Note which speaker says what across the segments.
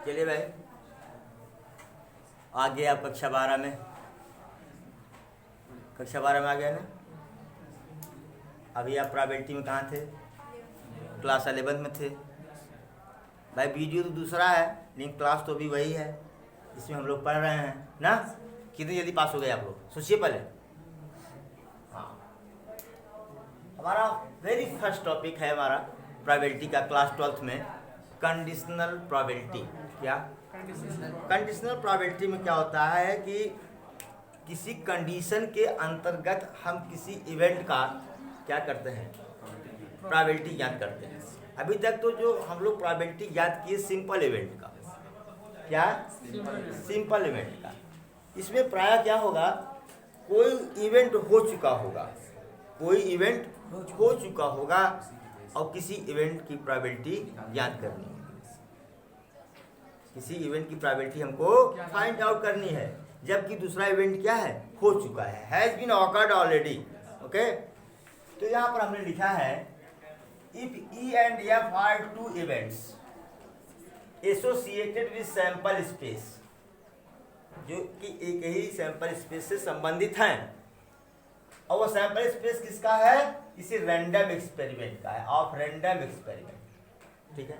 Speaker 1: चलिए भाई, आ गया आप कक्षा 12 में। कक्षा 12 में आ गया ना। अभी आप प्रोबेबिलिटी में कहाँ थे? क्लास 11 में थे भाई। वीडियो तो दूसरा है लेकिन क्लास तो भी वही है जिसमें हम लोग पढ़ रहे हैं ना। कितनी जल्दी पास हो गए आप लोग, सोचिए पहले। हाँ, हमारा वेरी फर्स्ट टॉपिक है हमारा प्रोबेबिलिटी का क्लास 12th में, कंडीशनल प्रोबेबिलिटी। क्या कंडीशनल प्रोबेबिलिटी में क्या होता है कि किसी कंडीशन के अंतर्गत हम किसी इवेंट का क्या करते हैं, प्रोबेबिलिटी ज्ञात करते हैं। अभी तक तो जो हम लोग प्रोबेबिलिटी ज्ञात किए सिंपल इवेंट का, क्या सिंपल इवेंट का। इसमें प्रायः क्या होगा, कोई इवेंट हो चुका होगा, कोई इवेंट हो चुका होगा और किसी इवेंट की प्रोबेबिलिटी ज्ञात करनी है। किसी इवेंट की प्रोबेबिलिटी हमको फाइंड आउट करनी है, जबकि दूसरा इवेंट क्या है, हो चुका है, has been occurred already. Okay, तो यहाँ पर हमने लिखा है if E and F are two events associated with sample space, जो कि एक ही सैंपल स्पेस से संबंधित हैं, और वो सैंपल स्पेस किसका है, इसी रैंडम एक्सपेरिमेंट का है, ऑफ रैंडम एक्सपेरिमेंट। ठीक है,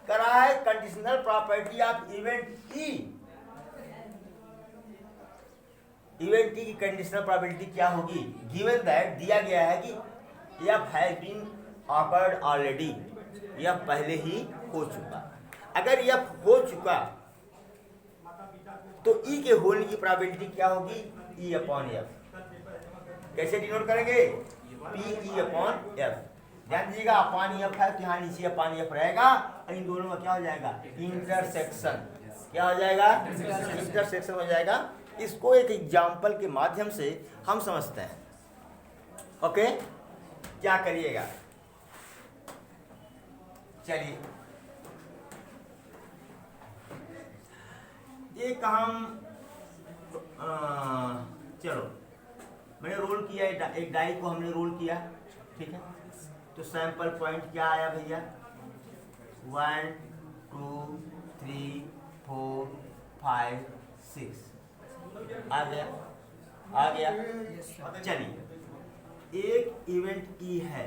Speaker 1: करा है conditional property of event E. Event T की कंडीशनल प्रोबेबिलिटी क्या होगी, गिवन दैट दिया गया है कि F has been occurred already, यह पहले ही हो चुका। अगर यह हो चुका तो E के होने की प्रोबेबिलिटी क्या होगी, E अपॉन F। कैसे डिनोट करेंगे, PE अपॉन F। ध्यान दीजिएगा, अपॉन F है तो यहाँ नीचे अपॉन F रहेगा, और इन दोनों में क्या हो जाएगा, इंटरसेक्शन। क्या हो जाएगा, इंटरसेक्शन हो जाएगा। इसको एक एग्जाम्पल के माध्यम से हम समझते हैं। ओके, क्या करिएगा, चलिए एक हम चलो मैंने रोल किया, एक डाई को हमने रोल किया। ठीक है, तो सैंपल पॉइंट क्या आया भैया, 1 2 3 4 5 6 आ गया, आ गया। चलिए एक इवेंट ई है,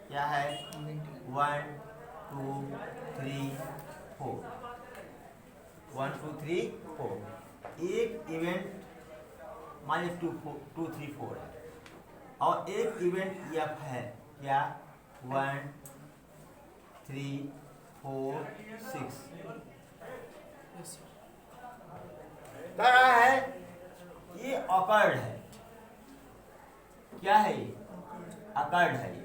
Speaker 1: क्या है, 1 2 3 4 1 2 3 4। एक इवेंट मान लीजिए 2 3 4 है, और एक इवेंट एफ है, क्या, 1 3 4 6। कह रहा है ये ऑकर्ड है, क्या है, ये ऑकर्ड है। ये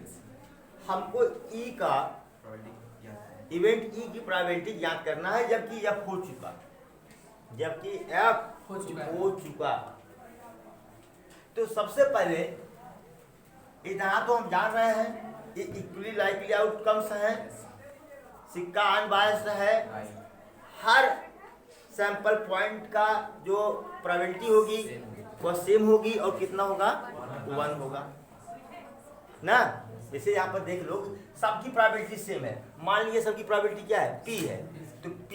Speaker 1: हमको ई का इवेंट ई की प्रोबेबिलिटी ज्ञात करना है, जबकि एफ हो चुका, जबकि एफ हो चुका। तो सबसे पहले इतना तो हम जान रहे हैं ये इक्वली लाइकली आउटकम्स है, सिक्का अनबायस्ड है, हर सैंपल पॉइंट का जो प्रोबेबिलिटी होगी वह सेम होगी, और कितना होगा, 1 होगा ना। जैसे यहाँ पर देख लो, सबकी प्रोबेबिलिटी सेम है। मान लीजिए सबकी प्रोबेबिलिटी क्या है, P है, तो P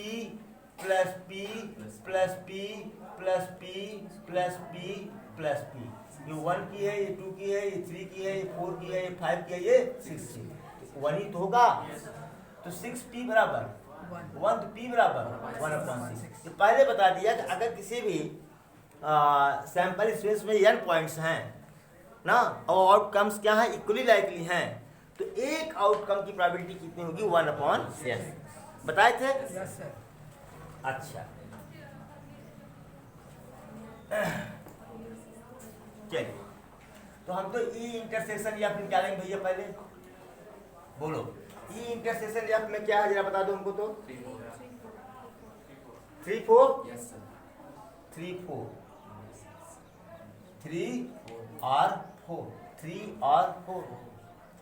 Speaker 1: plus P plus P plus P plus P plus P, ये 1 की है, ये 2 की है, ये 3 की है, ये 4 की है, ये 5 की है, ये 6 की, 1 ही तो होगा। तो 6P बराबर 1, तो P बराबर 1/6। पहले बता दिया कि अगर किसी भी सैंपल स्पेस में n पॉइंट्स हैं ना, और आउटकम्स क्या है, इक्वली लाइकली हैं, तो एक आउटकम की प्रोबेबिलिटी कितनी होगी, 1/n। बताए थे?
Speaker 2: Yes sir.
Speaker 1: अच्छा, चलिए तो हम तो ई इंटरसेक्शन या फिर क्या लेंगे भैया, पहले बोलो ई इंटरसेक्शन या में क्या है, जरा बता दो हमको। तो 3 4 3 4 3 और 4 3 और 4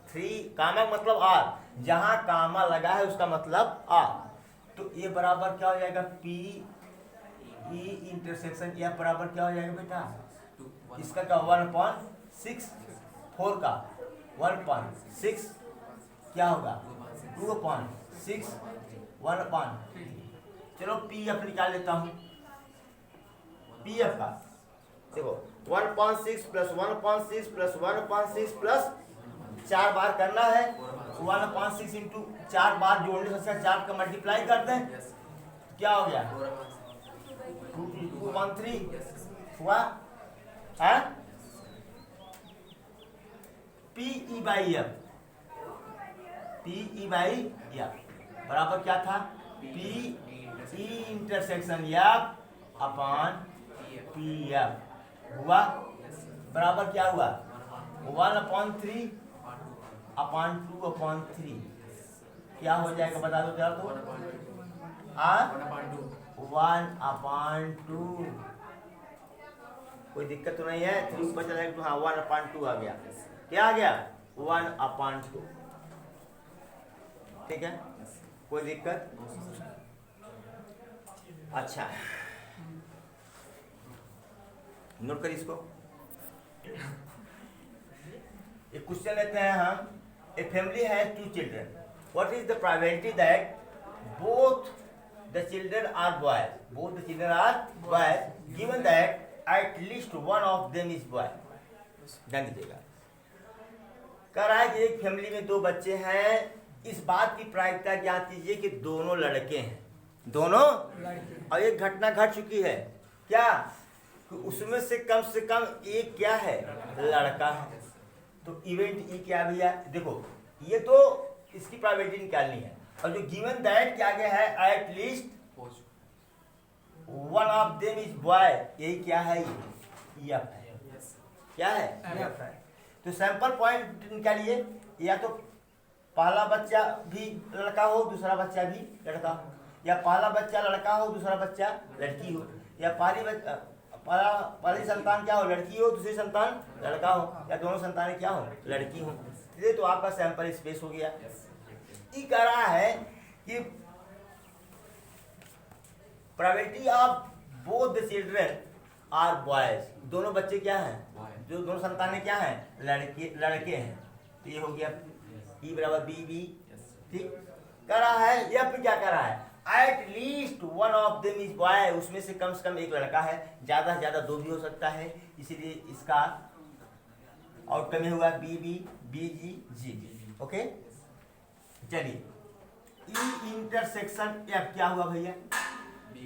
Speaker 1: 3 कामा मतलब आर, जहां कामा लगा है उसका मतलब आर। तो ये बराबर क्या हो जाएगा, पी ई इंटरसेक्शन या बराबर क्या हो जाएगा बेटा, इसका क्या 1/6, 4 का 1/6 क्या होगा, 2/6 1/3। चलो पी एफ निकाल लेता हूँ। पी एफ का देखो 1.6 प्लस 1.6 प्लस 1.6 प्लस 4 बार करना है। 1.6 इंटू 4 बार जोड़ने से 4 का मल्टीप्लाई करते हैं, क्या हो गया 213 हुआ है। P E by F, P E by F बराबर क्या था, P E intersection F upon P F हुआ बराबर क्या हुआ 1/3 अपॉन 2/3 क्या हो जाएगा बता दो क्या तो 1/2। कोई दिक्कत तो नहीं है, 3 ऊपर चला गया तो हाँ 1/2 आ गया। क्या आ गया 1/2। ठीक है, कोई दिक्कत। अच्छा नोट कर इसको। एक क्वेश्चन लेते हैं हम। A family has 2 children, what is the probability that both the children are boys, both the children are boys, given that at least one of them is boy। ध्यान दीजिएगा, कह रहा है कि एक फैमिली में 2 बच्चे हैं, इस बात की प्रायिकता ज्ञात कीजिए कि दोनों लड़के हैं, दोनों और एक घटना घट चुकी है क्या, उसमें से कम एक क्या है लड़का है। तो इवेंट ई क्या भी है, देखो ये तो इसकी प्रोबेबिलिटी निकालनी है, और जो गिवन दैट क्या गया है at least one of them is boy, यही क्या है ये एफ है, क्या है एफ है। तो सैंपल पॉइंट निकालिए, या तो पहला बच्चा भी लड़का हो दूसरा बच्चा भी लड़का हो, या पहला बच्चा लड़का हो दूसरा बच्चा लड़की हो, या पहली संतान क्या हो लड़की हो दूसरी संतान लड़का हो, या दोनों संतानें क्या हो लड़की हो। ये तो आपका सैंपल स्पेस हो गया। ये कह रहा है कि probability of both the children are boys, दोनों बच्चे क्या हैं, जो दोनों संतानें क्या हैं लड़के हैं। तो ये हो गया ई बराबर बी बी। ठीक कह रहा है, यह क्या कह रहा है at least one of them is boy, उसमें से कम एक लड़का है, ज्यादा से ज्यादा 2 भी हो सकता है, इसीलिए इसका आउटकम हुआ बी बी बी जी जी बी। ओके चलिए ई इंटरसेक्शन एफ क्या हुआ भैया बी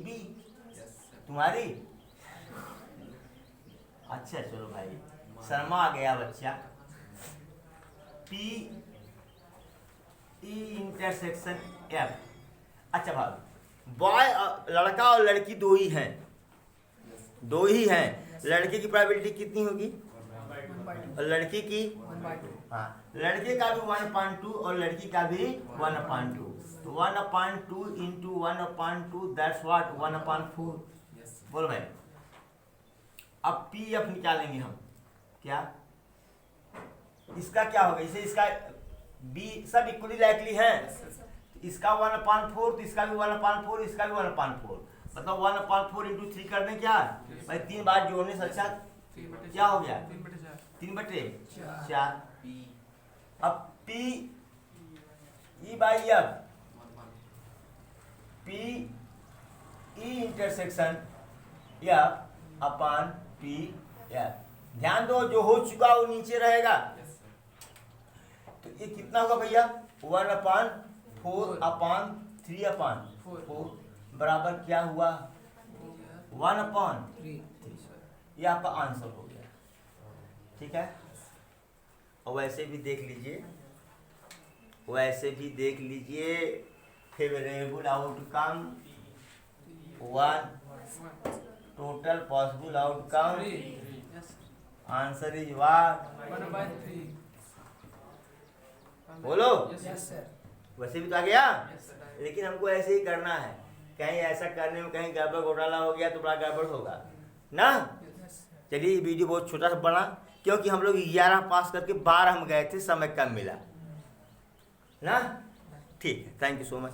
Speaker 1: बी तुम्हारी। अच्छा चलो भाई शर्मा आ गया बच्चा। P E intersection F. अच्छा भाई बॉय लड़का और लड़की 2 ही हैं, 2 ही हैं। लड़के की प्रोबेबिलिटी कितनी होगी और लड़की की, हाँ लड़के का भी 1/2 और लड़की का भी 1/2। तो 1/2 इंटू 1/2 दैट्स व्हाट 1/4। बोलो भाई अब पी एफ निकालेंगे हम, क्या इसका क्या होगा, इसे इसका बी सब इक्वली लाइकली है, इसका 1/4 तो इसका भी 1/4 इसका भी 1/4, मतलब 1/4 इंटू 3 कर दें क्या भाई, 3 बार जोड़ने से अच्छा क्या हो गया 3/4। अब P E by F, P E intersection F upon P F. ध्यान दो जो हो चुका वो नीचे रहेगा, तो ये कितना होगा भैया 1/4/3/4 बराबर क्या हुआ 1/3। ये आपका आंसर हो गया। ठीक है, और वैसे भी देख लीजिए, favourable outcome 1, total possible outcome answer is what
Speaker 2: 1/3।
Speaker 1: बोलो
Speaker 2: यस सर।
Speaker 1: वैसे भी तो आ गया, लेकिन हमको ऐसे ही करना है, कहीं ऐसा करने में कहीं गड़बड़ घोटाला हो गया तो बड़ा गड़बड़ होगा ना। चलिए ये वीडियो बहुत छोटा सा बना, क्योंकि हम लोग 11 पास करके 12 हम गए थे, समय कम मिला ना। ठीक है, थैंक यू सो मच।